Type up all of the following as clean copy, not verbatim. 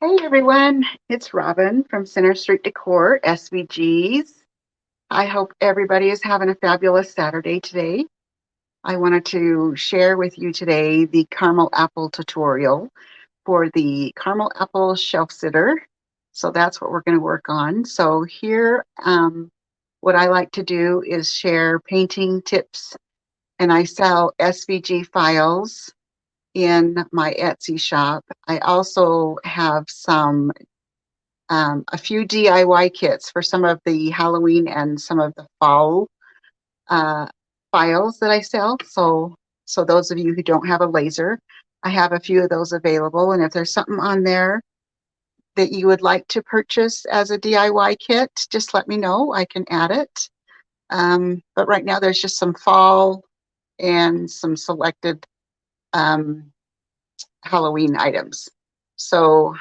Hey everyone, it's Robin from Center Street Decor, SVGs. I hope everybody is having a fabulous Saturday today. I wanted to share with you today the caramel apple tutorial for the caramel apple shelf sitter. So that's what we're going to work on. So here, what I like to do is share painting tips, and I sell SVG files in my Etsy shop. I also have a few DIY kits for some of the Halloween and some of the fall uh, files that I sell. So those of you who don't have a laser, I have a few of those available. And if there's something on there that you would like to purchase as a DIY kit, just let me know. I can add it. But right now there's just some fall and some selected um, Halloween items. So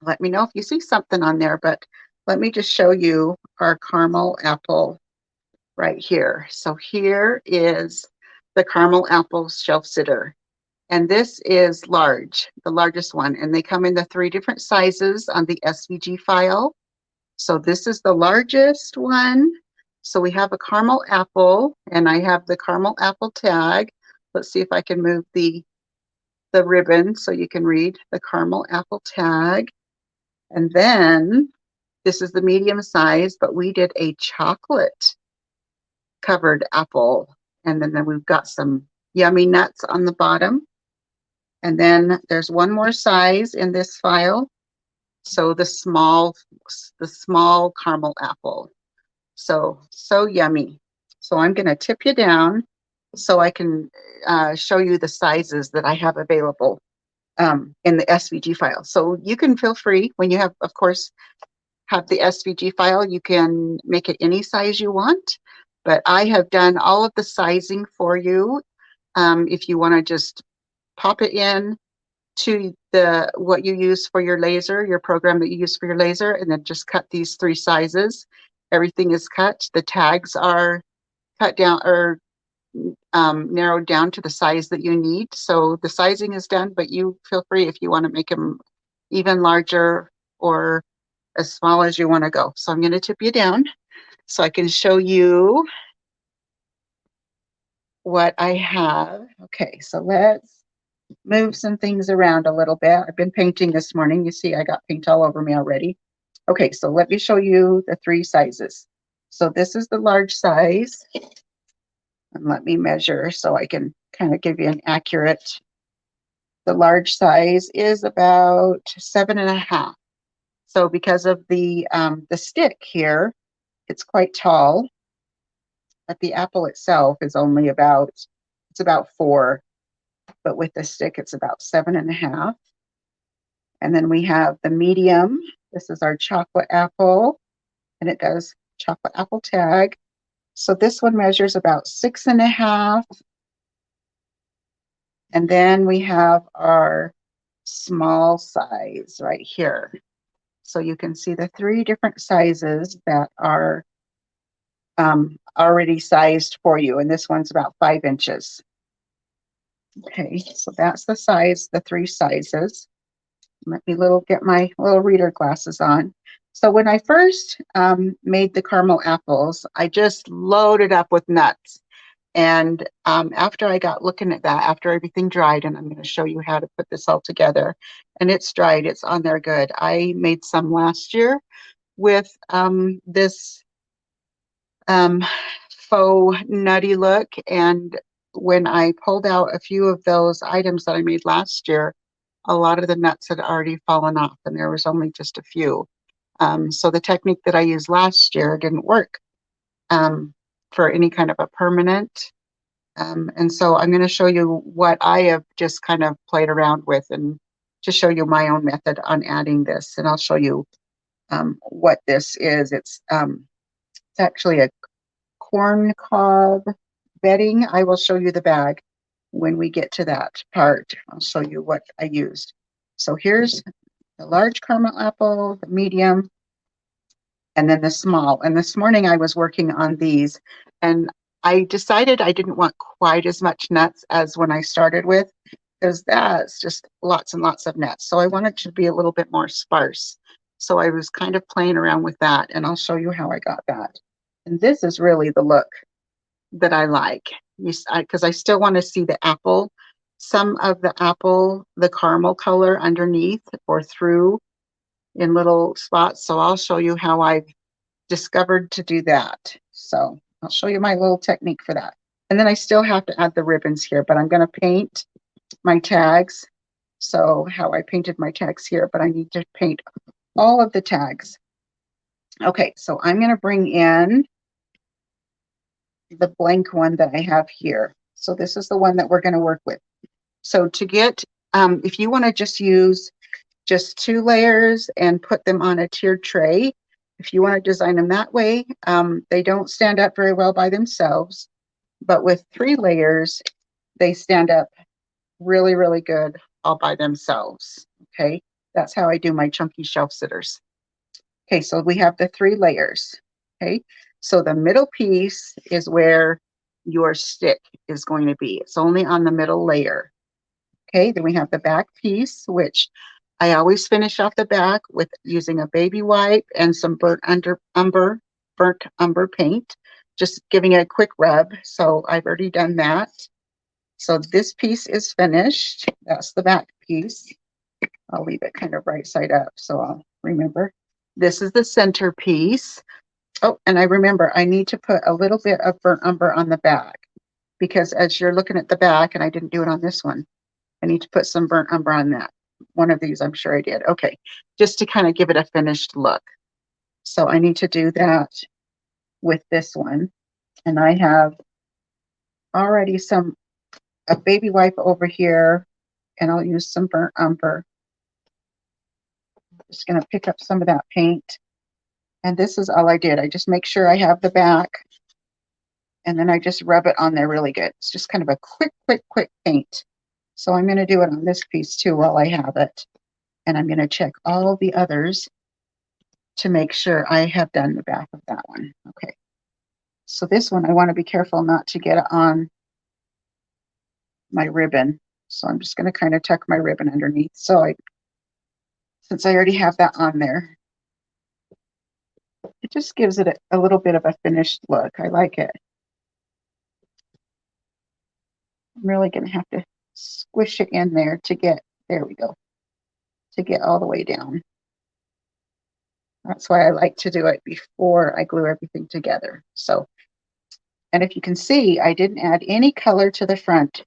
let me know if you see something on there, but let me just show you our caramel apple right here. So here is the caramel apple shelf sitter. And this is large, the largest one. And they come in the 3 different sizes on the SVG file. So this is the largest one. So we have a caramel apple, and I have the caramel apple tag. Let's see if I can move the ribbon so you can read the caramel apple tag. And then this is the medium size, but we did a chocolate covered apple. And then we've got some yummy nuts on the bottom. And then there's one more size in this file. So the small caramel apple. So yummy. So I'm going to tip you down so I can show you the sizes that I have available in the SVG file. So you can feel free when you have, of course, have the SVG file, you can make it any size you want, but I have done all of the sizing for you. If you want to just pop it in to what you use for your laser, your program that you use for your laser, and then just cut these 3 sizes. Everything is cut. The tags are cut down or narrowed down to the size that you need. So the sizing is done, but you feel free if you want to make them even larger or as small as you want to go. So I'm going to tip you down so I can show you what I have. Okay, so let's move some things around a little bit. I've been painting this morning. You see I got paint all over me already. Okay, so let me show you the 3 sizes. So this is the large size. And let me measure so I can kind of give you an accurate. The large size is about 7.5. So because of the stick here, it's quite tall, but the apple itself is only it's about 4, but with the stick, it's about 7.5. And then we have the medium. This is our chocolate apple, and it does chocolate apple tag. So this one measures about 6.5. And then we have our small size right here. So you can see the 3 different sizes that are already sized for you. And this one's about 5 inches. Okay, so that's the size, the 3 sizes. Let me get my little reader glasses on. So when I first made the caramel apples, I just loaded up with nuts. And after I got looking at that, after everything dried, and I'm going to show you how to put this all together, and it's dried, it's on there good. I made some last year with this faux nutty look, and when I pulled out a few of those items that I made last year, a lot of the nuts had already fallen off, and there was only just a few. So the technique that I used last year didn't work for any kind of a permanent. And so I'm going to show you what I have just kind of played around with and just show you my own method on adding this. And I'll show you what this is. It's actually a corn cob bedding. I will show you the bag when we get to that part. I'll show you what I used. So here's the large caramel apple, the medium, and then the small. And this morning I was working on these, and I decided I didn't want quite as much nuts as when I started with. because that's just lots and lots of nets. So I want it to be a little bit more sparse. So I was kind of playing around with that, and I'll show you how I got that. And this is really the look that I like, because I still want to see the apple, some of the apple, the caramel color underneath or through in little spots. So I'll show you how I've discovered to do that. So I'll show you my little technique for that. And then I still have to add the ribbons here, but I'm going to paint my tags. So how I painted my tags here, but I need to paint all of the tags. Okay, so I'm going to bring in the blank one that I have here. So this is the one that we're going to work with. So to get, if you want to just use just 2 layers and put them on a tiered tray, if you want to design them that way, they don't stand up very well by themselves. But with 3 layers, they stand up really, really good all by themselves. Okay, that's how I do my chunky shelf sitters. Okay, so we have the 3 layers. Okay, so the middle piece is where your stick is going to be. It's only on the middle layer. Okay, then we have the back piece, which I always finish off the back with using a baby wipe and some burnt umber paint, just giving it a quick rub. So I've already done that. So this piece is finished. That's the back piece. I'll leave it kind of right side up so I'll remember. This is the center piece. Oh, and I remember I need to put a little bit of burnt umber on the back, because as you're looking at the back, and I didn't do it on this one, I need to put some burnt umber on that. One of these, I'm sure I did. Okay, just to kind of give it a finished look. So I need to do that with this one. And I have already a baby wipe over here, and I'll use some burnt umber. Just going to pick up some of that paint. And this is all I did. I just make sure I have the back, and then I just rub it on there really good. It's just kind of a quick paint. So I'm going to do it on this piece too while I have it. And I'm going to check all the others to make sure I have done the back of that one. Okay. So this one, I want to be careful not to get it on my ribbon. So I'm just going to kind of tuck my ribbon underneath. So since I already have that on there, it just gives it a little bit of a finished look. I like it. I'm really going to have to squish it in there to get, there we go, to get all the way down. That's why I like to do it before I glue everything together. So, and if you can see, I didn't add any color to the front,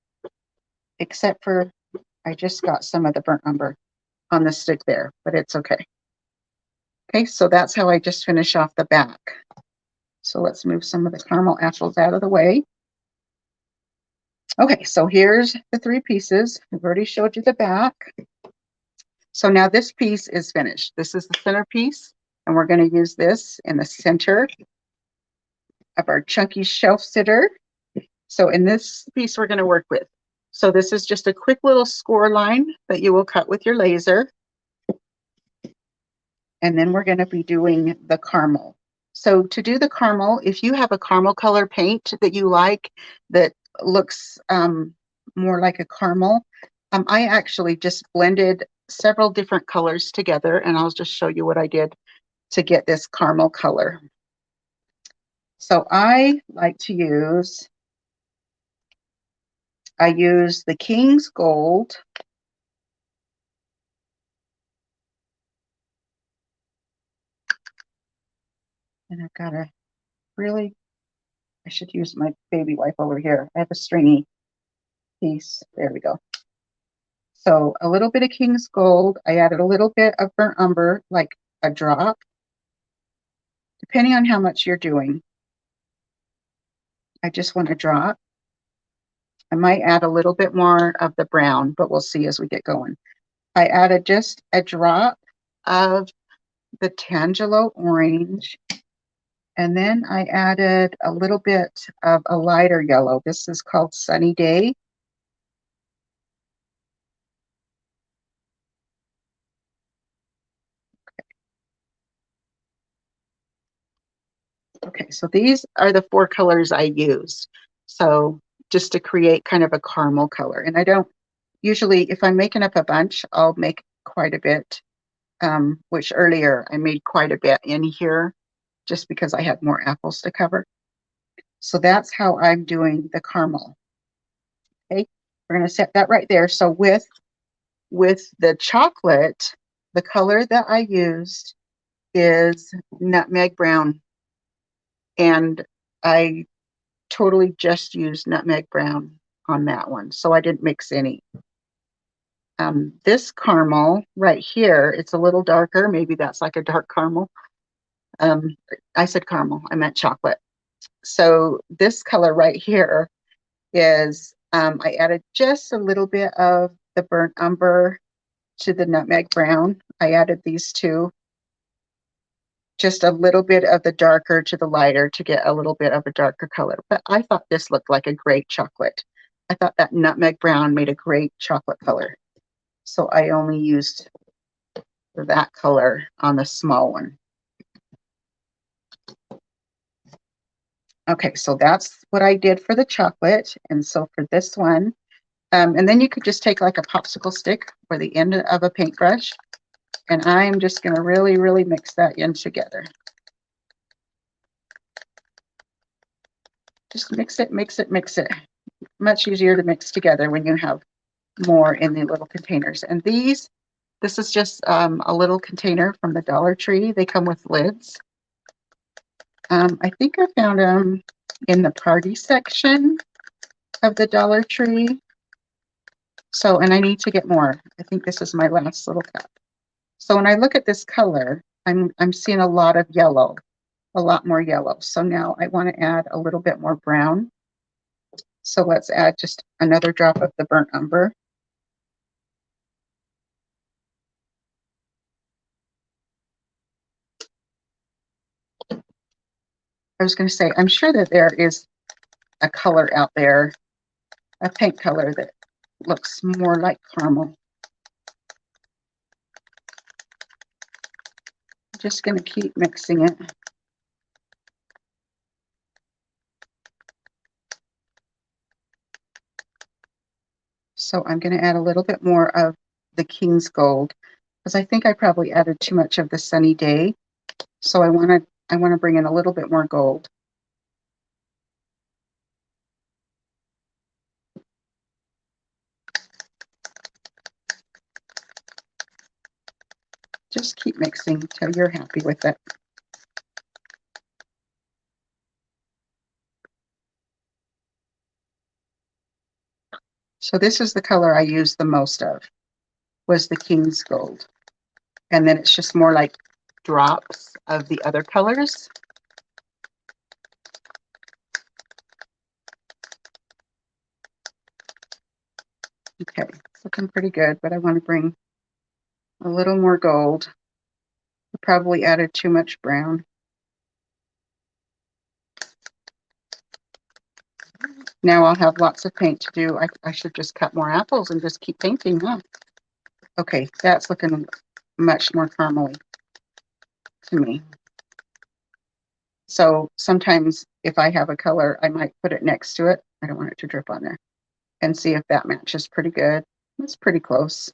except for I just got some of the burnt umber on the stick there, but it's okay. Okay, so that's how I just finish off the back. So let's move some of the caramel apples out of the way. Okay, so here's the 3 pieces. I've already showed you the back. So now this piece is finished. This is the center piece, and we're going to use this in the center of our chunky shelf sitter. So in this piece we're going to work with. So this is just a quick little score line that you will cut with your laser. And then we're going to be doing the caramel. So to do the caramel, if you have a caramel color paint that you like that looks more like a caramel, I actually just blended several different colors together, and I'll just show you what I did to get this caramel color. So I like to use, I use the King's Gold. And I've got a really, I should use my baby wipe over here. I have a stringy piece. There we go. So a little bit of King's Gold. I added a little bit of burnt umber, like a drop, depending on how much you're doing. I just want a drop. I might add a little bit more of the brown, but we'll see as we get going. I added just a drop of the Tangelo orange, and then I added a little bit of a lighter yellow. This is called Sunny Day. Okay, so these are the 4 colors I used. So just to create kind of a caramel color. And I don't usually if I'm making up a bunch, I'll make quite a bit, which earlier I made quite a bit in here just because I had more apples to cover. So that's how I'm doing the caramel. Okay, we're going to set that right there. So with the chocolate, the color that I used is nutmeg brown, and I totally just used nutmeg brown on that one, so I didn't mix any. This caramel right here, it's a little darker. Maybe that's like a dark caramel. I said caramel, I meant chocolate. So this color right here is, I added just a little bit of the burnt umber to the nutmeg brown. I added these two, just a little bit of the darker to the lighter to get a little bit of a darker color. But I thought this looked like a great chocolate. I thought that nutmeg brown made a great chocolate color. So I only used that color on the small one. Okay, so that's what I did for the chocolate. And so for this one, and then you could just take like a popsicle stick or the end of a paintbrush, and I'm just going to really, really mix that in together. Just mix it, mix it, mix it. Much easier to mix together when you have more in the little containers. And this is just a little container from the Dollar Tree. They come with lids. I think I found them in the party section of the Dollar Tree. So, and I need to get more. I think this is my last little cup. So when I look at this color, I'm seeing a lot of yellow, a lot more yellow. So now I want to add a little bit more brown. So let's add just another drop of the burnt umber. I was going to say, I'm sure that there is a color out there, a paint color that looks more like caramel. Just going to keep mixing it. So I'm going to add a little bit more of the King's Gold, because I think I probably added too much of the Sunny Day. So I want to bring in a little bit more gold. Just keep mixing till you're happy with it. So this is the color I used the most of, was the King's Gold. And then it's just more like drops of the other colors. Okay, it's looking pretty good, but I want to bring a little more gold. I probably added too much brown. Now I'll have lots of paint to do. I should just cut more apples and just keep painting, huh? Okay, that's looking much more caramely to me. So sometimes if I have a color, I might put it next to it. I don't want it to drip on there. And see if that matches pretty good. It's pretty close.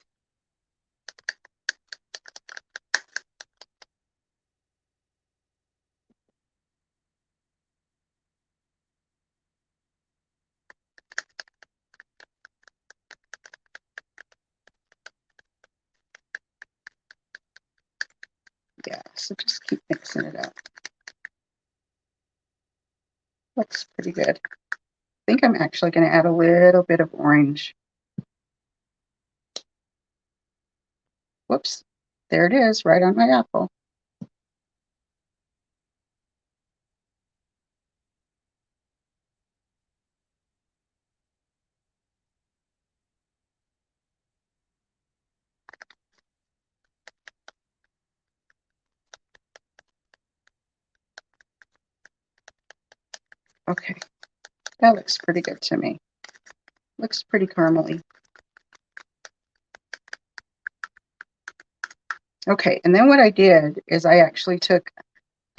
Yeah, so just keep mixing it up. Looks pretty good. I think I'm actually going to add a little bit of orange. Whoops, there it is, right on my apple. Okay, that looks pretty good to me. Looks pretty caramely. Okay, and then what I did is I actually took,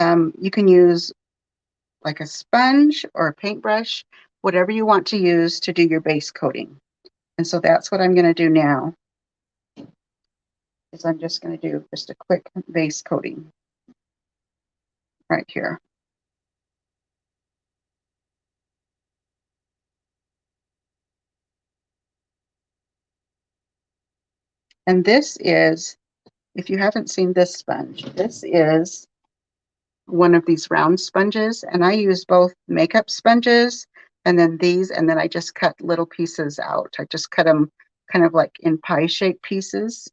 you can use like a sponge or a paintbrush, whatever you want to use to do your base coating. And so that's what I'm going to do now, is I'm just going to do just a quick base coating right here. And this is, if you haven't seen this sponge, this is one of these round sponges, and I use both makeup sponges and then these, and then I just cut little pieces out. I just cut them kind of like in pie-shaped pieces.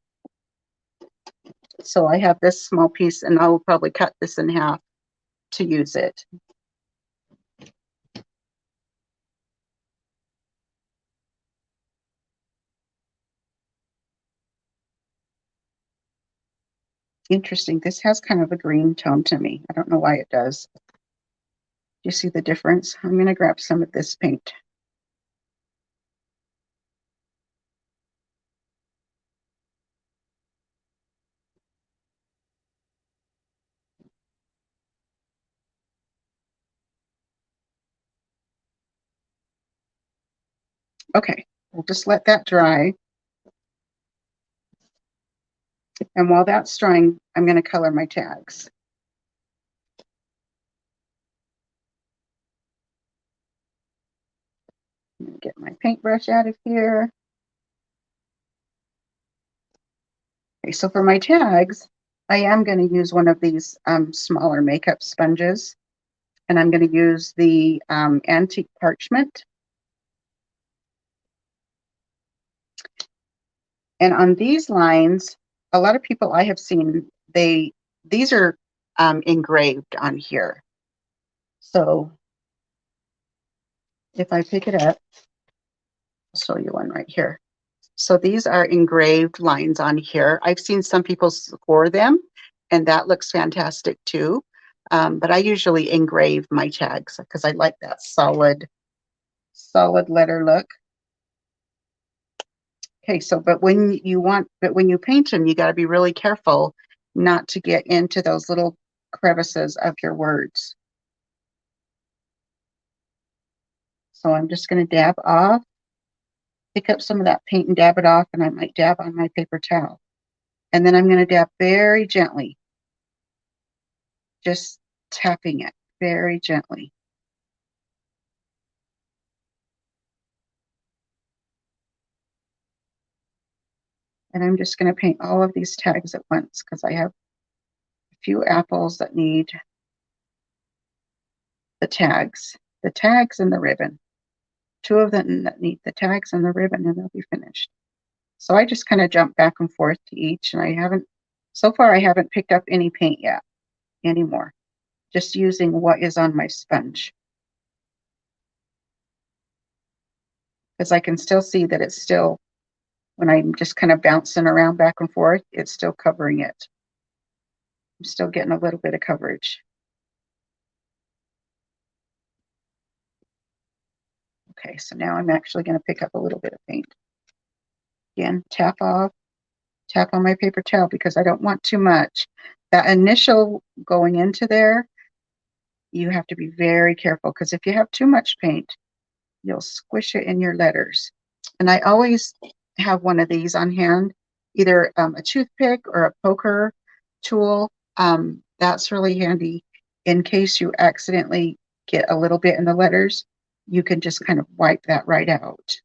So I have this small piece, and I will probably cut this in half to use it. Interesting. This has kind of a green tone to me. I don't know why it does. Do you see the difference? I'm going to grab some of this paint. Okay, we'll just let that dry. And while that's drying, I'm going to color my tags. I'm going to get my paintbrush out of here. Okay, so for my tags, I am going to use one of these smaller makeup sponges, and I'm going to use the antique parchment. And on these lines, a lot of people I have seen, these are engraved on here. So if I pick it up, I'll show you one right here. So these are engraved lines on here. I've seen some people score them, and that looks fantastic too. But I usually engrave my tags because I like that solid letter look. Okay, so but when you paint them, you got to be really careful not to get into those little crevices of your words. So I'm just going to dab off, pick up some of that paint and dab it off, and I might dab on my paper towel. And then I'm going to dab very gently, just tapping it very gently. And I'm just going to paint all of these tags at once because I have a few apples that need the tags and the ribbon. Two of them that need the tags and the ribbon, and they'll be finished. So I just kind of jump back and forth to each, and so far I haven't picked up any paint yet anymore. Just using what is on my sponge. Because I can still see that it's still, when I'm just kind of bouncing around back and forth, it's still covering it. I'm still getting a little bit of coverage. Okay, so now I'm actually going to pick up a little bit of paint. Again, tap off, tap on my paper towel because I don't want too much. That initial going into there, you have to be very careful because if you have too much paint, you'll squish it in your letters. And I always have one of these on hand, either a toothpick or a poker tool. That's really handy in case you accidentally get a little bit in the letters. You can just kind of wipe that right out.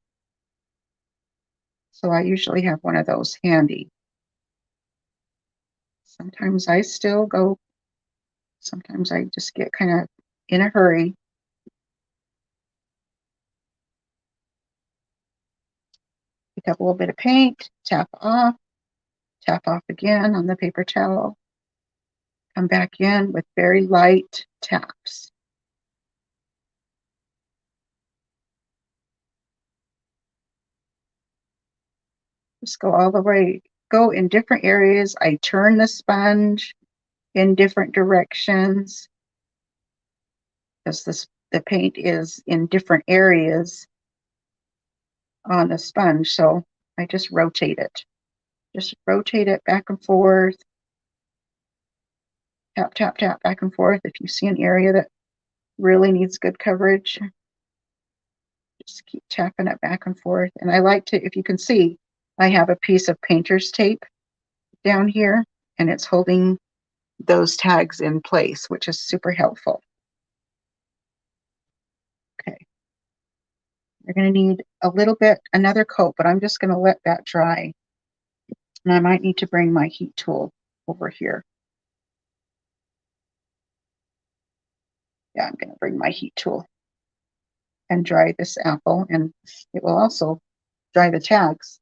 So I usually have one of those handy. Sometimes I still go, sometimes I just get kind of in a hurry. Pick up a little bit of paint, tap off again on the paper towel. Come back in with very light taps. Just go all the way, go in different areas. I turn the sponge in different directions because the paint is in different areas on the sponge. So I just rotate it. Just rotate it back and forth. Tap, tap, tap, back and forth. If you see an area that really needs good coverage, Just keep tapping it back and forth. And I like to, if you can see, I have a piece of painter's tape down here, and it's holding those tags in place, which is super helpful. Okay. You're going to need a little bit, another coat, but I'm just going to let that dry. And I might need to bring my heat tool over here. Yeah, I'm going to bring my heat tool and dry this apple, and it will also dry the tags.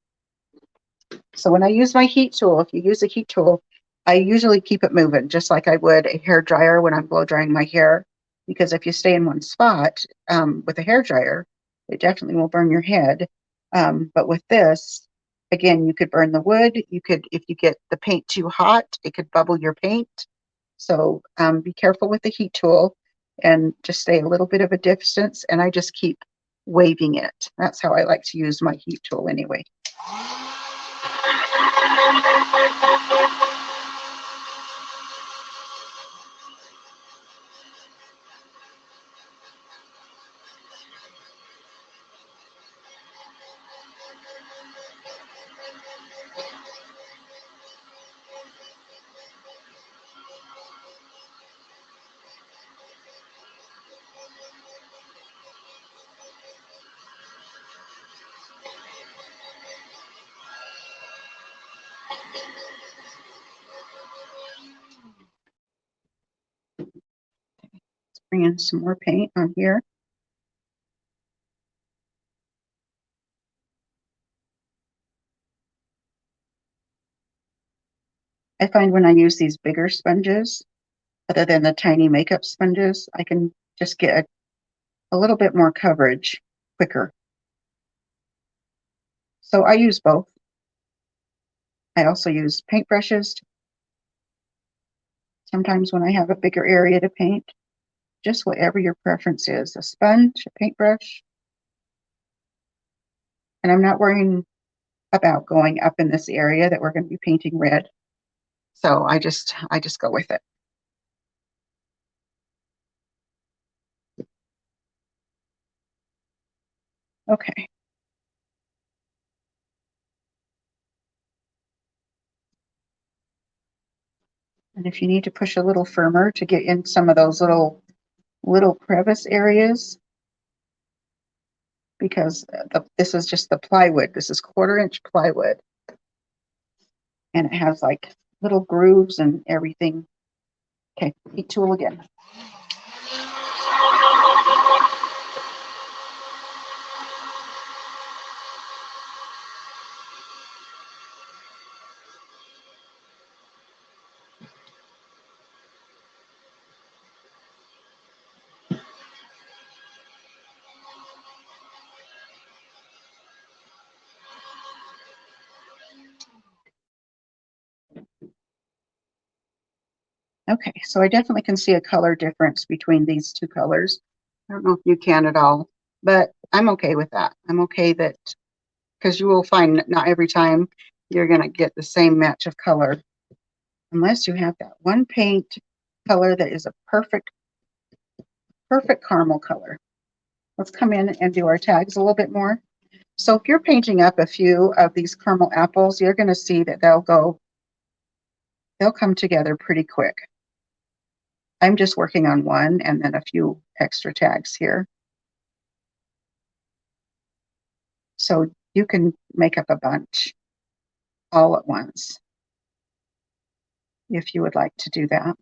So when I use my heat tool, if you use a heat tool, I usually keep it moving, just like I would a hair dryer when I'm blow drying my hair. Because if you stay in one spot with a hair dryer, it definitely will burn your head. But with this, again, you could burn the wood. You could, if you get the paint too hot, it could bubble your paint. So be careful with the heat tool and just stay a little bit of a distance. And I just keep waving it. That's how I like to use my heat tool anyway. Bring in some more paint on here. I find when I use these bigger sponges, other than the tiny makeup sponges, I can just get a little bit more coverage quicker. So I use both. I also use paintbrushes. Sometimes when I have a bigger area to paint, just whatever your preference is, a sponge, a paintbrush. And I'm not worrying about going up in this area that we're going to be painting red. So I just go with it. Okay. And if you need to push a little firmer to get in some of those little crevice areas, because this is just the plywood. This is 1/4-inch plywood. And it has like little grooves and everything. Okay, heat tool again. Okay, so I definitely can see a color difference between these two colors. I don't know if you can at all, but I'm okay with that. I'm okay that, because you will find not every time you're going to get the same match of color, unless you have that one paint color that is a perfect caramel color. Let's come in and do our tags a little bit more. So if you're painting up a few of these caramel apples, you're going to see that they'll come together pretty quick. I'm just working on one and then a few extra tags here. So you can make up a bunch all at once if you would like to do that.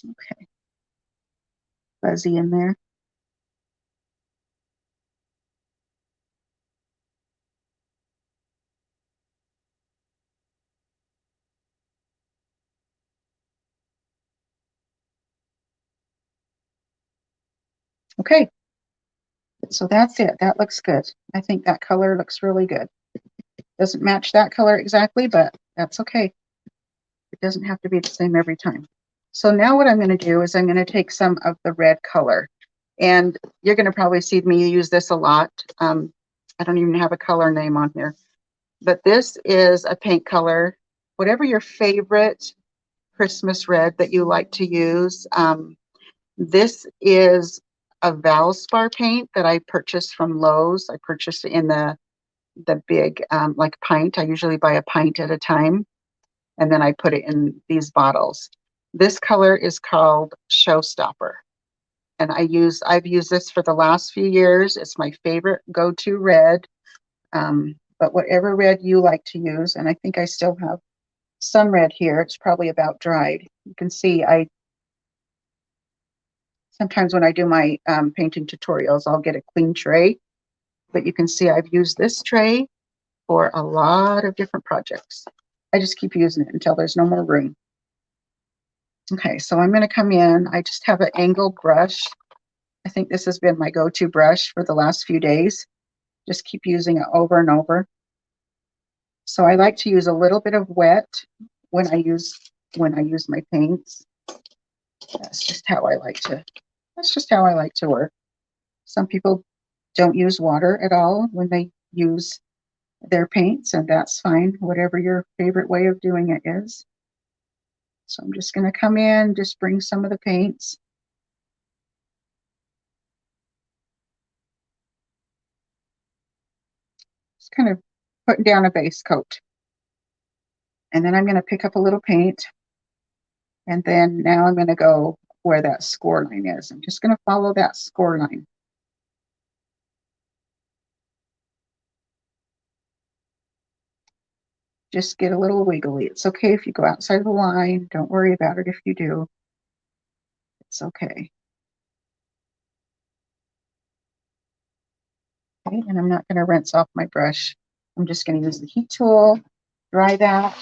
Okay. Fuzzy in there. Okay. So that's it. That looks good. I think that color looks really good. Doesn't match that color exactly, but that's okay. It doesn't have to be the same every time. So now what I'm going to do is I'm going to take some of the red color, and you're going to probably see me use this a lot. I don't even have a color name on here, but this is a paint color, whatever your favorite Christmas red that you like to use. This is a Valspar paint that I purchased from Lowe's. I purchased it in the big like pint. I usually buy a pint at a time, and then I put it in these bottles. This color is called Showstopper, and I've used this for the last few years. It's my favorite go-to red. But whatever red you like to use, and I think I still have some red here. It's probably about dried. You can see sometimes when I do my painting tutorials, I'll get a clean tray, but you can see I've used this tray for a lot of different projects. I just keep using it until there's no more room. Okay, so I'm going to come in. I just have an angled brush. I think this has been my go-to brush for the last few days. Just keep using it over and over. So I like to use a little bit of wet when I use my paints. That's just how I like to work. Some people don't use water at all when they use their paints, and that's fine, whatever your favorite way of doing it is. So I'm just going to come in, just bring some of the paints. Just kind of putting down a base coat. And then I'm going to pick up a little paint. And then now I'm going to go where that score line is. I'm just going to follow that score line. Just get a little wiggly. It's okay if you go outside the line. Don't worry about it if you do. It's okay. Okay, and I'm not going to rinse off my brush. I'm just going to use the heat tool, dry that.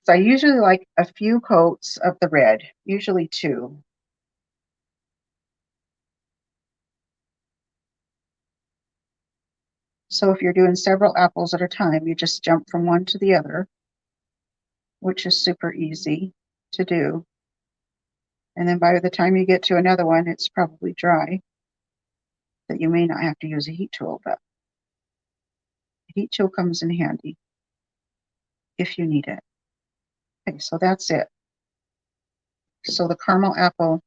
So I usually like a few coats of the red, usually 2. So if you're doing several apples at a time, you just jump from one to the other, which is super easy to do. And then by the time you get to another one, it's probably dry, that you may not have to use a heat tool, but the heat tool comes in handy if you need it. Okay, so that's it. So the caramel apple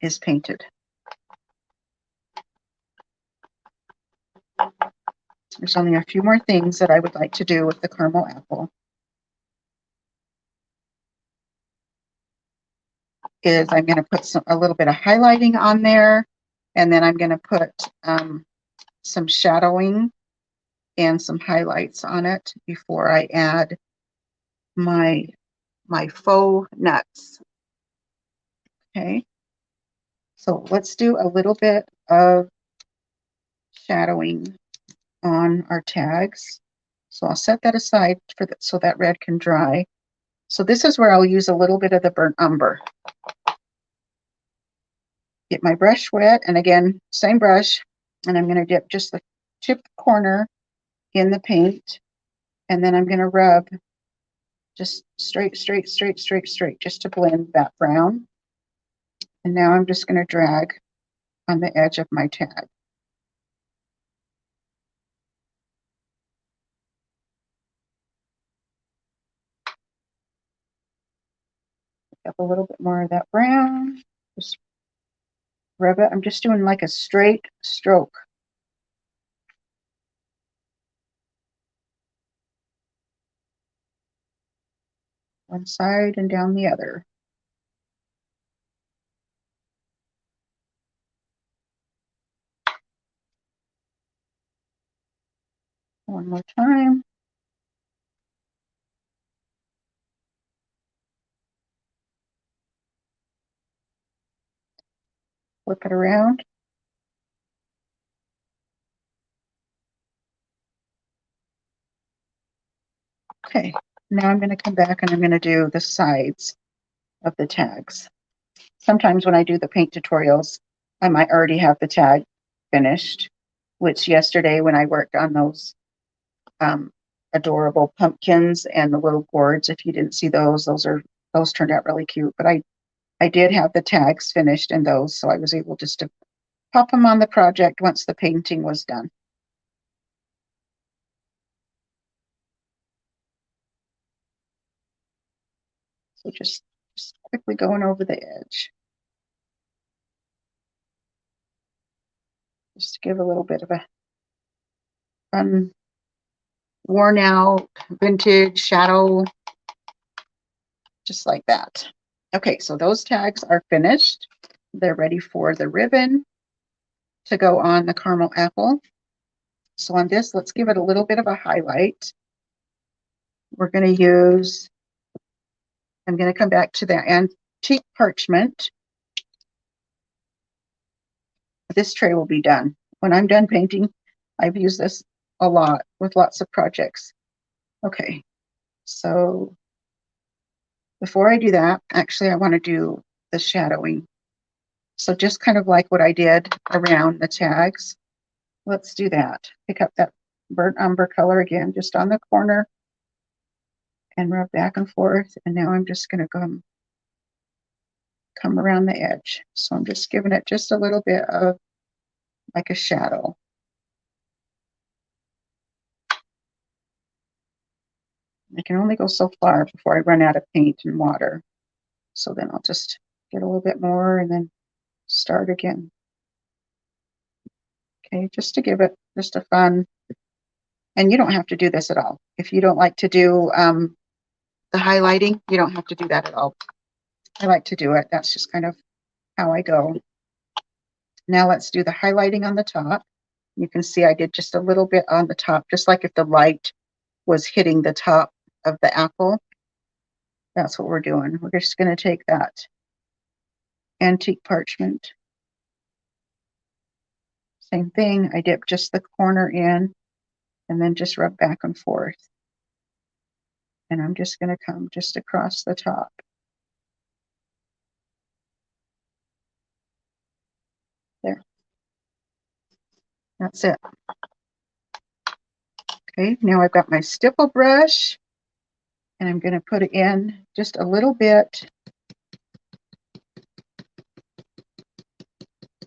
is painted. There's only a few more things that I would like to do with the caramel apple. Is I'm going to put a little bit of highlighting on there, and then I'm going to put some shadowing and some highlights on it before I add my faux nuts. Okay, so let's do a little bit of shadowing on our tags. So I'll set that aside so that red can dry. So this is where I'll use a little bit of the burnt umber. Get my brush wet, and again, same brush, and I'm going to dip just the tip corner in the paint, and then I'm going to rub just straight, just to blend that brown. And now I'm just going to drag on the edge of my tag. Up a little bit more of that brown. Just rub it. I'm just doing like a straight stroke. One side and down the other. One more time. Flip it around. Okay, now I'm going to come back and I'm going to do the sides of the tags. Sometimes when I do the paint tutorials, I might already have the tag finished, which yesterday when I worked on those adorable pumpkins and the little gourds. If you didn't see those turned out really cute. But I did have the tags finished in those, so I was able just to pop them on the project once the painting was done. So just quickly going over the edge. Just to give a little bit of a fun, worn out, vintage shadow, just like that. Okay, so those tags are finished. They're ready for the ribbon to go on the caramel apple. So on this, let's give it a little bit of a highlight. We're going to use, I'm going to come back to the antique parchment. This tray will be done. When I'm done painting, I've used this a lot with lots of projects. Okay, so before I do that, actually I want to do the shadowing. So just kind of like what I did around the tags, let's do that. Pick up that burnt umber color again, just on the corner, and rub back and forth. And now I'm just going to come around the edge. So I'm just giving it just a little bit of like a shadow. I can only go so far before I run out of paint and water. So then I'll just get a little bit more and then start again. Okay, just to give it just a fun, and you don't have to do this at all. If you don't like to do the highlighting, you don't have to do that at all. I like to do it. That's just kind of how I go. Now let's do the highlighting on the top. You can see I did just a little bit on the top, just like if the light was hitting the top of the apple. That's what we're doing. We're just going to take that antique parchment. Same thing. I dip just the corner in and then just rub back and forth. And I'm just going to come just across the top. There. That's it. Okay, now I've got my stipple brush, and I'm going to put it in just a little bit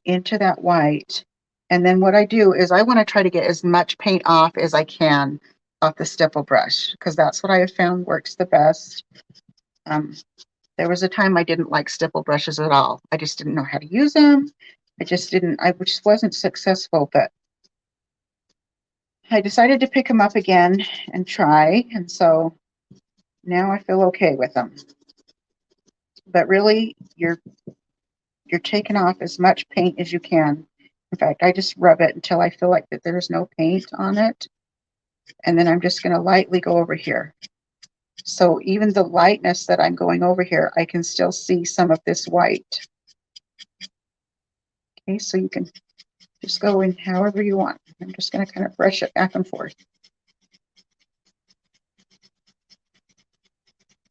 into that white. And then what I do is I want to try to get as much paint off as I can off the stipple brush, because that's what I have found works the best. There was a time I didn't like stipple brushes at all. I just didn't know how to use them. I just wasn't successful, but I decided to pick them up again and try. And so now I feel okay with them. But really, you're taking off as much paint as you can. In fact, I just rub it until I feel like that there's no paint on it. And then I'm just going to lightly go over here. So even the lightness that I'm going over here, I can still see some of this white. Okay, so you can just go in however you want. I'm just going to kind of brush it back and forth.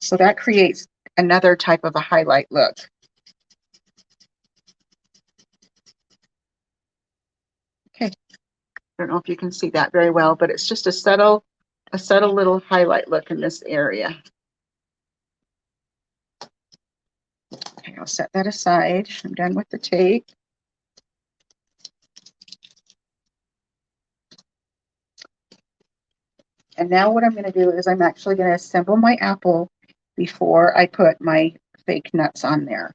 So that creates another type of a highlight look. Okay, I don't know if you can see that very well, but it's just a subtle little highlight look in this area. Okay, I'll set that aside. I'm done with the tape. And now what I'm going to do is I'm actually going to assemble my apple before I put my fake nuts on there.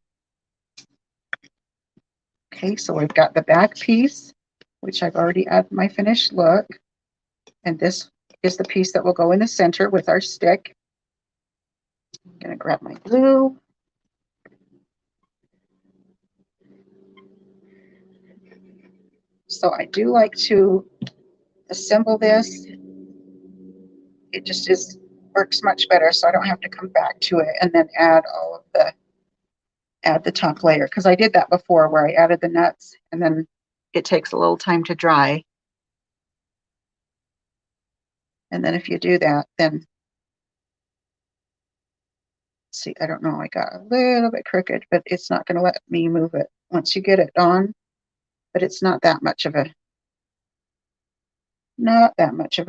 Okay, so we've got the back piece, which I've already added my finished look. And this is the piece that will go in the center with our stick. I'm going to grab my glue. So I do like to assemble this. It just works much better, so I don't have to come back to it and then add the top layer, because I did that before where I added the nuts and then it takes a little time to dry. And then if you do that, then see, I don't know, I got a little bit crooked, but it's not going to let me move it once you get it on. But it's not that much of a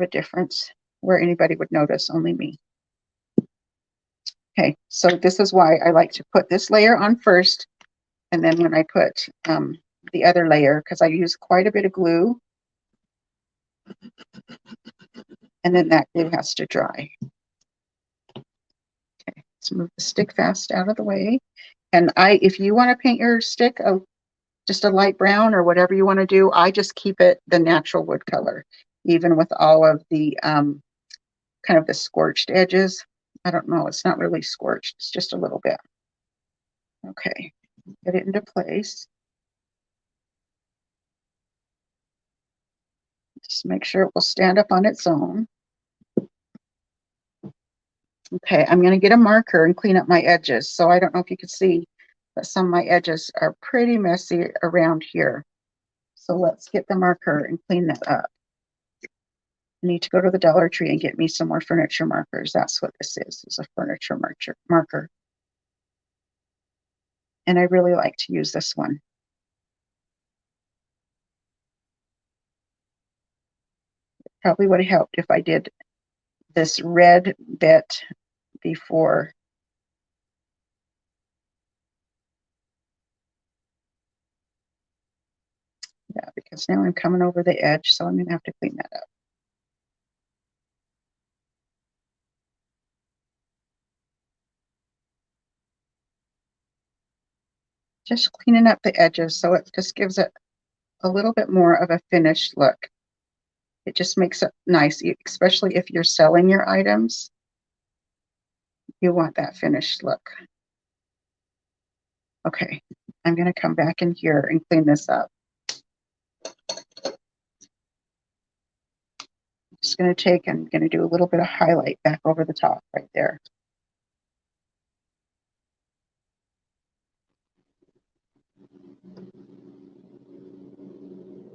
difference. where anybody would notice, only me. Okay, so this is why I like to put this layer on first, and then when I put the other layer, because I use quite a bit of glue, and then that glue has to dry. Okay, let's move the stick fast out of the way. And if you want to paint your stick just a light brown or whatever you want to do, I just keep it the natural wood color, even with all of the kind of the scorched edges. I don't know, it's not really scorched, it's just a little bit. Okay, get it into place. Just make sure it will stand up on its own. Okay, I'm going to get a marker and clean up my edges. So I don't know if you can see, but some of my edges are pretty messy around here. So let's get the marker and clean that up. I need to go to the Dollar Tree and get me some more furniture markers. That's what this is a furniture marker. And I really like to use this one. Probably would have helped if I did this red bit before. Yeah, because now I'm coming over the edge, so I'm going to have to clean that up. Just cleaning up the edges so it just gives it a little bit more of a finished look. It just makes it nice, especially if you're selling your items. You want that finished look. Okay, I'm going to come back in here and clean this up. Just going to take and going to do a little bit of highlight back over the top right there.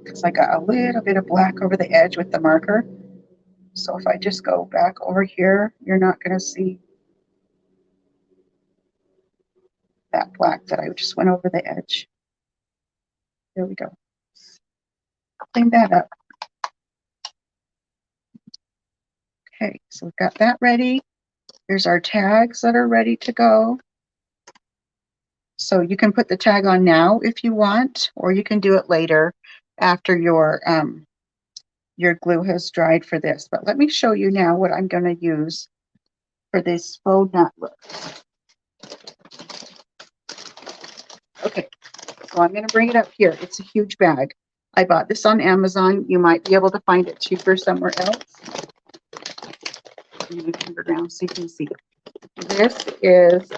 Because I got a little bit of black over the edge with the marker. So if I just go back over here, you're not going to see that black that I just went over the edge. There we go. Clean that up. Okay, so we've got that ready. Here's our tags that are ready to go. So you can put the tag on now if you want, or you can do it later after your glue has dried for this. But let me show you now what I'm going to use for this faux nut look. Okay, so I'm going to bring it up here. It's a huge bag. I bought this on Amazon. You might be able to find it cheaper somewhere else. I'm going to turn it around so you can see it. This is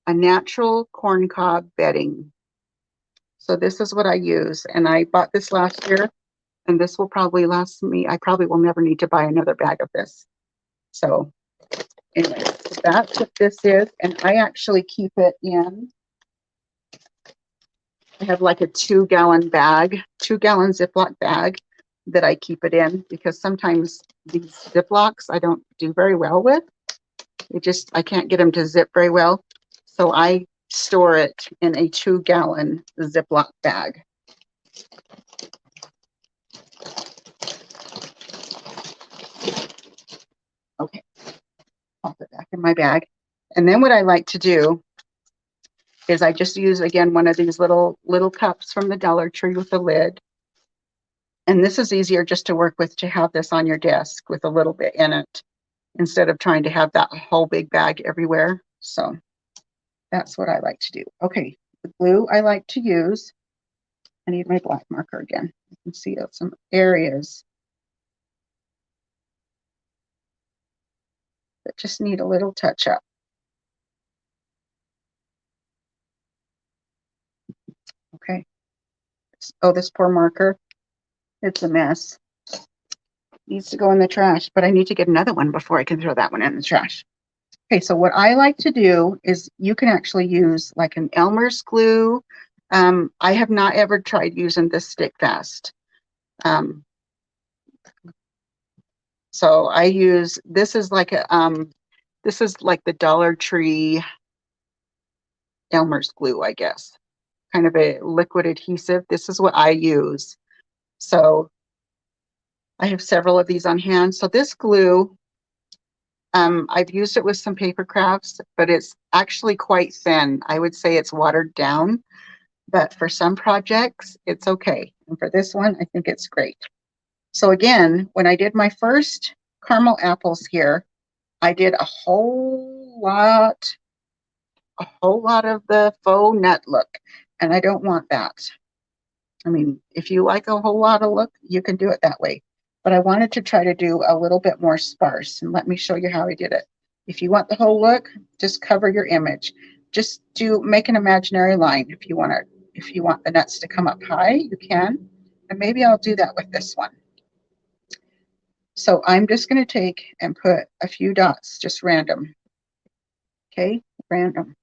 a natural corncob bedding. So this is what I use, and I bought this last year, and this will probably last me. I probably will never need to buy another bag of this. So anyway, so that's what this is, and I actually keep it in. I have like a 2-gallon bag, 2-gallon Ziploc bag that I keep it in, because sometimes these Ziplocs I don't do very well with. I can't get them to zip very well. So I store it in a 2-gallon Ziploc bag. Okay, pop it back in my bag. And then what I like to do is I just use, again, one of these little cups from the Dollar Tree with a lid. And this is easier just to work with, to have this on your desk with a little bit in it, instead of trying to have that whole big bag everywhere. So that's what I like to do. Okay, the glue I like to use, I need my black marker again. You can see some areas that just need a little touch up. Okay. Oh, this poor marker. It's a mess. Needs to go in the trash, but I need to get another one before I can throw that one in the trash. Okay, so what I like to do is you can actually use like an Elmer's glue. I have not ever tried using this stick fast. So I use, this is like the Dollar Tree Elmer's glue, I guess. Kind of a liquid adhesive. This is what I use. So I have several of these on hand. So this glue, I've used it with some paper crafts, but it's actually quite thin. I would say it's watered down, but for some projects, it's okay. And for this one, I think it's great. So again, when I did my first caramel apples here, I did a whole lot of the faux nut look, and I don't want that. I mean, if you like a whole lot of look, you can do it that way. But I wanted to try to do a little bit more sparse, and let me show you how I did it. If you want the whole look, just cover your image. Just make an imaginary line. If you want the nuts to come up high, you can. And maybe I'll do that with this one. So I'm just going to take and put a few dots, just random. Okay, random.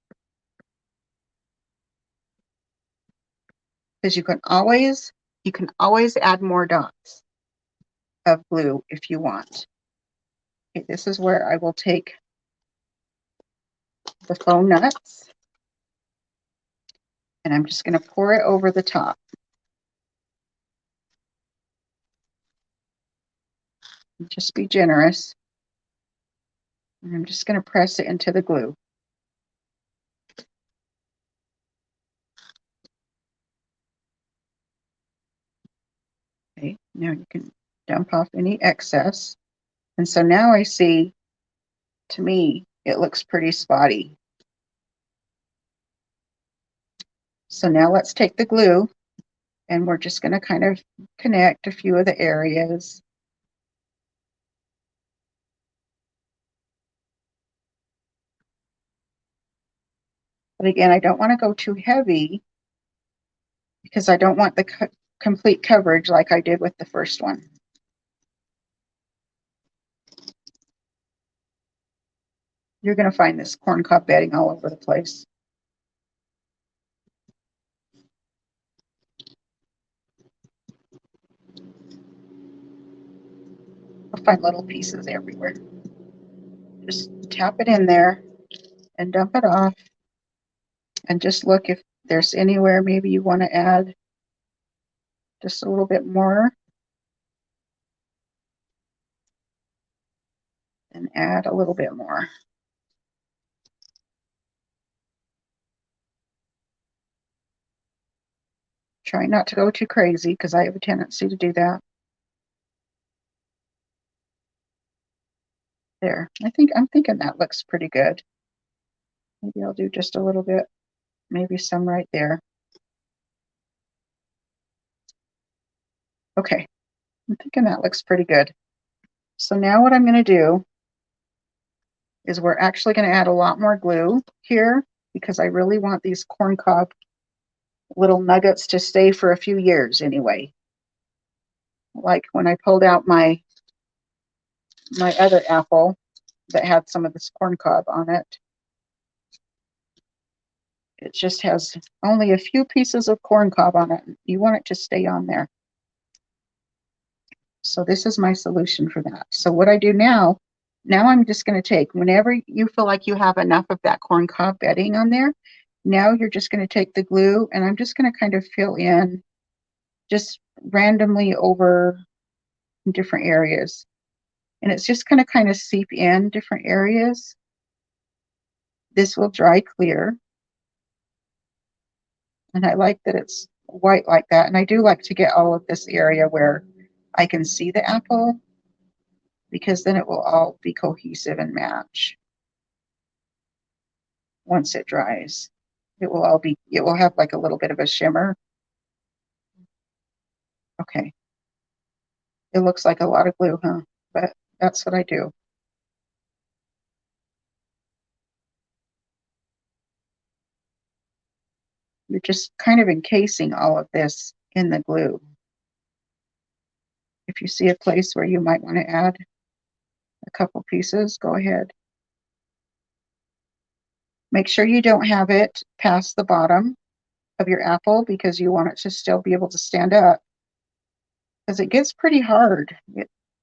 Because you can always add more dots of glue if you want. Okay, this is where I will take the faux nuts and I'm just going to pour it over the top. Just be generous. And I'm just going to press it into the glue. Okay, now you can dump off any excess. And so now I see, to me, it looks pretty spotty. So now let's take the glue and we're just going to kind of connect a few of the areas. But again, I don't want to go too heavy because I don't want the complete coverage like I did with the first one. You're going to find this corncob bedding all over the place. I'll find little pieces everywhere. Just tap it in there and dump it off. And just look if there's anywhere maybe you want to add just a little bit more. And add a little bit more. Try not to go too crazy because I have a tendency to do that. There, I'm thinking that looks pretty good. Maybe I'll do just a little bit, maybe some right there. Okay, I'm thinking that looks pretty good. So now what I'm going to do is we're actually going to add a lot more glue here because I really want these corncob little nuggets to stay for a few years anyway. Like when I pulled out my other apple that had some of this corncob on it. It just has only a few pieces of corncob on it. You want it to stay on there. So this is my solution for that. So what I do now I'm just going to take, whenever you feel like you have enough of that corncob bedding on there, now you're just going to take the glue and I'm just going to kind of fill in just randomly over different areas. And it's just going to kind of seep in different areas. This will dry clear. And I like that it's white like that. And I do like to get all of this area where I can see the apple because then it will all be cohesive and match. Once it dries, it will have like a little bit of a shimmer. Okay. It looks like a lot of glue, huh? But that's what I do. You're just kind of encasing all of this in the glue. If you see a place where you might want to add a couple pieces, go ahead. Make sure you don't have it past the bottom of your apple because you want it to still be able to stand up. Because it gets pretty hard.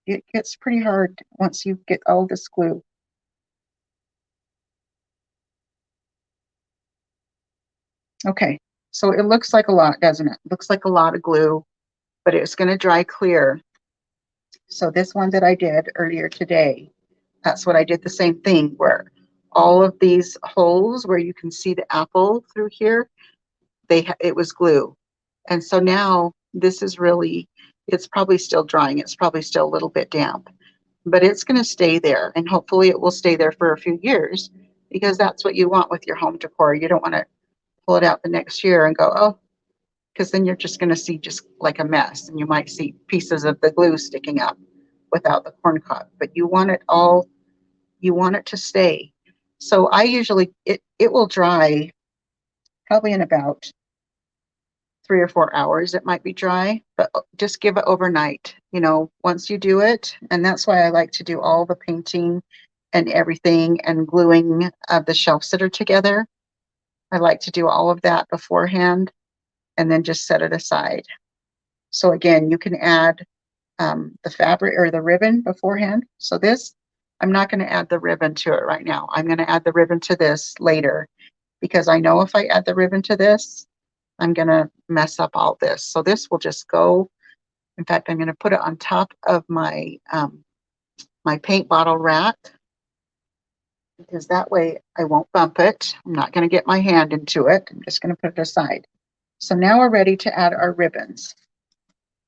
It gets pretty hard once you get all this glue. Okay, so it looks like a lot, doesn't it? Looks like a lot of glue, but it's going to dry clear. So this one that I did earlier today, that's what I did the same thing, where all of these holes where you can see the apple through here, it was glue. And so now this is really, it's probably still drying. It's probably still a little bit damp, but it's going to stay there, and hopefully it will stay there for a few years, because that's what you want with your home decor. You don't want to pull it out the next year and go, oh, because then you're just going to see just like a mess, and you might see pieces of the glue sticking up without the corn cob. But you want it all, you want it to stay. So I usually, it will dry probably in about 3 or 4 hours. It might be dry, but just give it overnight, once you do it. And that's why I like to do all the painting and everything and gluing of the shelves that are together. I like to do all of that beforehand and then just set it aside. So again, you can add the fabric or the ribbon beforehand. So this, I'm not going to add the ribbon to it right now. I'm going to add the ribbon to this later, because I know if I add the ribbon to this, I'm going to mess up all this. So this will just go. In fact, I'm going to put it on top of my my paint bottle rack, because that way I won't bump it. I'm not going to get my hand into it. I'm just going to put it aside. So now we're ready to add our ribbons.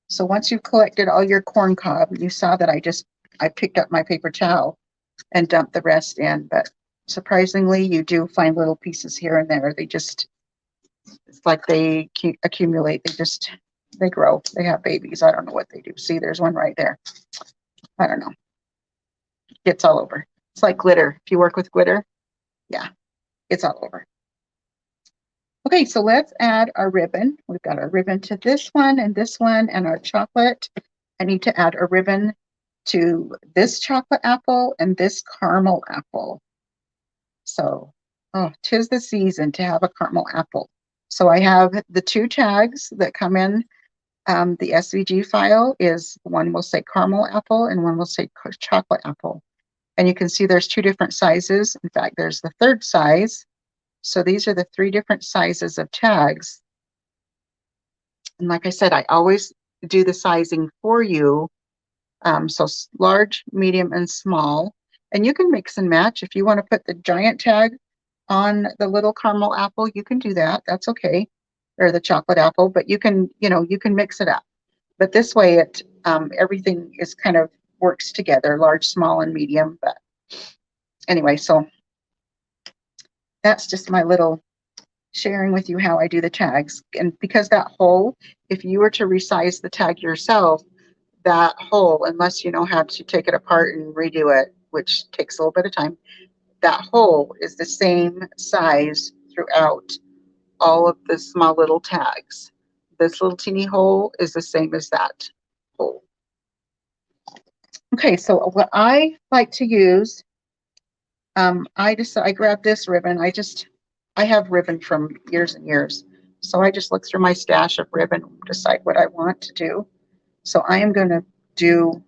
So once you've collected all your corn cob, you saw that I picked up my paper towel and dumped the rest in, but surprisingly, you do find little pieces here and there. It's like they accumulate. They grow. They have babies. I don't know what they do. See, there's one right there. I don't know. It gets all over. It's like glitter. If you work with glitter, yeah, it's all over. Okay, so let's add our ribbon. We've got our ribbon to this one and our chocolate. I need to add a ribbon to this chocolate apple and this caramel apple. So, oh, 'tis the season to have a caramel apple. So I have the two tags that come in the SVG file. Is one will say caramel apple and one will say chocolate apple. And you can see there's two different sizes. In fact, there's the third size. So these are the three different sizes of tags. And like I said, I always do the sizing for you. So large, medium, and small. And you can mix and match. If you want to put the giant tag on the little caramel apple, you can do that. That's okay. Or the chocolate apple, but you can mix it up. But this way everything is kind of works together, large, small, and medium. But anyway, so that's just my little sharing with you how I do the tags. And because that hole, if you were to resize the tag yourself, that hole, unless you know how to take it apart and redo it, which takes a little bit of time, that hole is the same size throughout all of the small little tags. This little teeny hole is the same as that hole. Okay, so what I like to use, I grabbed this ribbon. I have ribbon from years and years. So I just look through my stash of ribbon, decide what I want to do. So I am going to do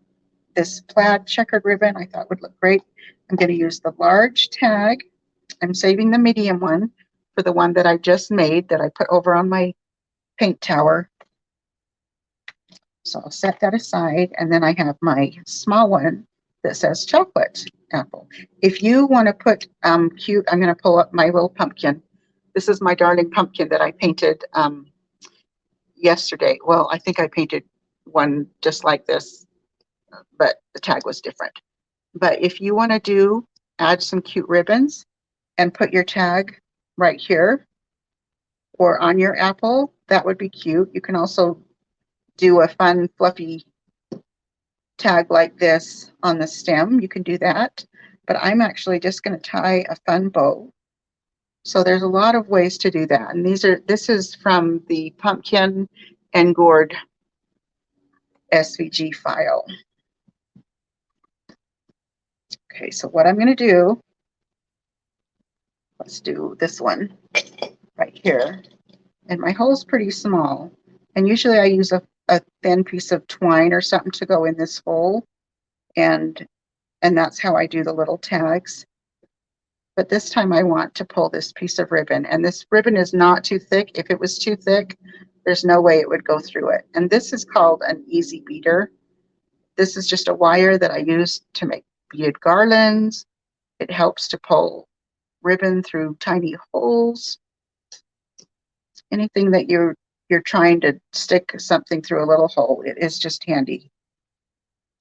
this plaid checkered ribbon. I thought would look great. I'm going to use the large tag. I'm saving the medium one for the one that I just made that I put over on my paint tower. So I'll set that aside. And then I have my small one that says chocolate apple. If you want to put cute, I'm going to pull up my little pumpkin. This is my darling pumpkin that I painted yesterday. Well, I think I painted one just like this, but the tag was different. But if you want to add some cute ribbons and put your tag right here or on your apple, that would be cute. You can also do a fun fluffy tag like this on the stem. You can do that, but I'm actually just going to tie a fun bow. So there's a lot of ways to do that. And this is from the pumpkin and gourd SVG file. Okay, so what I'm going to do, let's do this one right here. And my hole is pretty small. And usually I use a thin piece of twine or something to go in this hole. And that's how I do the little tags. But this time I want to pull this piece of ribbon. And this ribbon is not too thick. If it was too thick, there's no way it would go through it. And this is called an easy beater. This is just a wire that I use to make bead garlands. It helps to pull ribbon through tiny holes. Anything that you're trying to stick something through a little hole, it is just handy.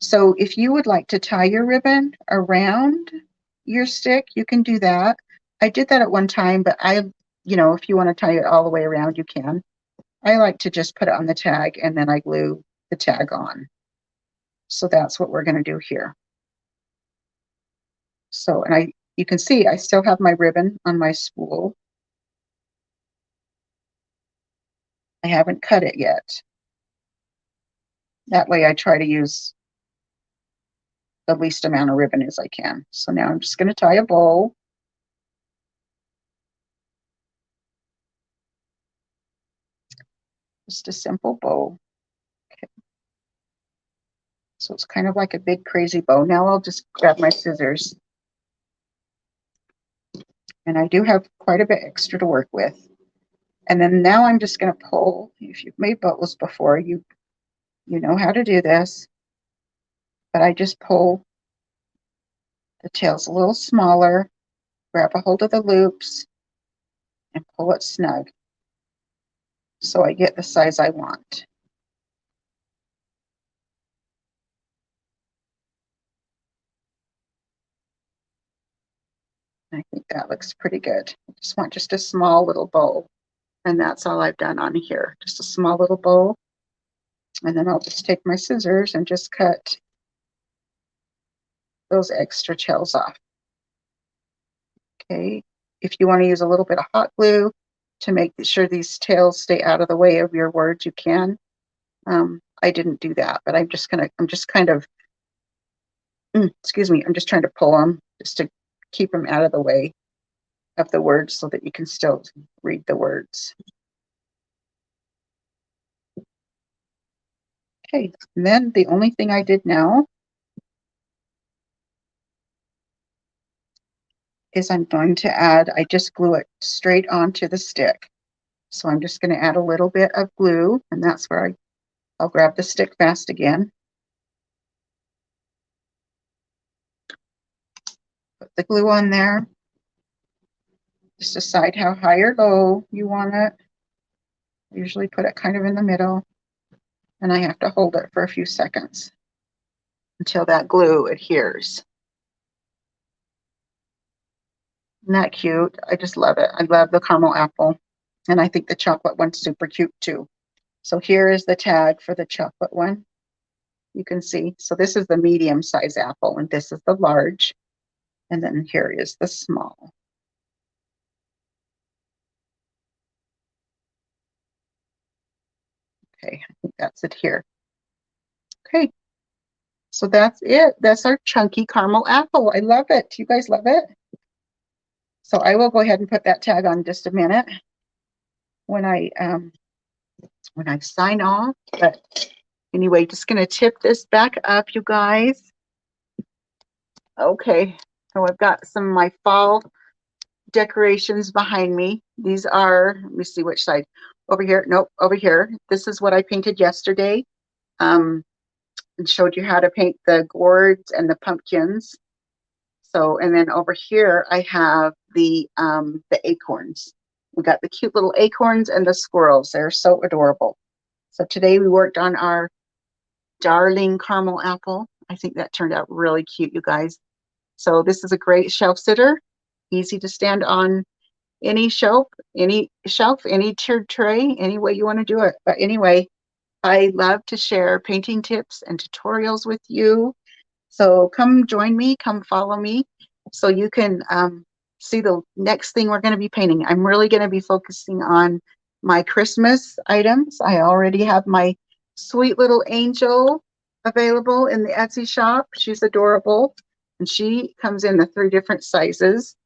So if you would like to tie your ribbon around your stick, you can do that. I did that at one time, but if you want to tie it all the way around, you can. I like to just put it on the tag and then I glue the tag on. So that's what we're going to do here. So, and you can see I still have my ribbon on my spool. I haven't cut it yet. That way I try to use the least amount of ribbon as I can. So now I'm just going to tie a bow. Just a simple bow. Okay. So it's kind of like a big crazy bow. Now I'll just grab my scissors. And I do have quite a bit extra to work with. And then now I'm just going to pull. If you've made bows before, you know how to do this. But I just pull the tails a little smaller, grab a hold of the loops, and pull it snug so I get the size I want. I think that looks pretty good. I just want just a small little bow. And that's all I've done on here. Just a small little bow. And then I'll just take my scissors and just cut those extra tails off. Okay. If you want to use a little bit of hot glue to make sure these tails stay out of the way of your words, you can. I didn't do that, but I'm just kind of, excuse me, I'm just trying to pull them just to keep them out of the way of the words so that you can still read the words. Okay, and then the only thing I did now is I'm going to add, I just glue it straight onto the stick. So I'm just going to add a little bit of glue, and that's where I'll grab the stick fast again. Put the glue on there. Just decide how high or low you want it. I usually put it kind of in the middle, and I have to hold it for a few seconds until that glue adheres. Isn't that cute? I just love it. I love the caramel apple, and I think the chocolate one's super cute too. So here is the tag for the chocolate one. You can see. So this is the medium size apple, and this is the large. And then here is the small. Okay, I think that's it here. Okay, so that's it. That's our chunky caramel apple. I love it. You guys love it? So I will go ahead and put that tag on just a minute when I sign off. But anyway, just gonna tip this back up, you guys. Okay, so I've got some of my fall decorations behind me. These are, let me see which side. Over here, nope, over here. This is what I painted yesterday. And showed you how to paint the gourds and the pumpkins. So, and then over here I have the acorns. We got the cute little acorns and the squirrels. They're so adorable. So today we worked on our darling caramel apple. I think that turned out really cute, you guys. So this is a great shelf sitter, easy to stand on any shelf, any tiered tray, any way you want to do it. But anyway, I love to share painting tips and tutorials with you. So come join me, come follow me so you can see the next thing we're going to be painting. I'm really going to be focusing on my Christmas items. I already have my sweet little angel available in the Etsy shop. She's adorable, and she comes in the 3 different sizes.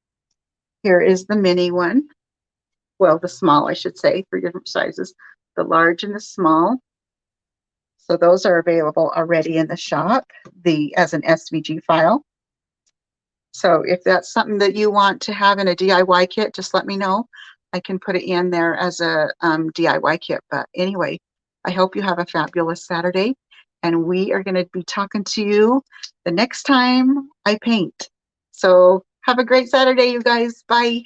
Here is the mini one. Well, the small, I should say, 3 different sizes, the large and the small. So those are available already in the shop, as an SVG file. So if that's something that you want to have in a DIY kit, just let me know. I can put it in there as a DIY kit. But anyway, I hope you have a fabulous Saturday. and we are going to be talking to you the next time I paint. So have a great Saturday, you guys. Bye.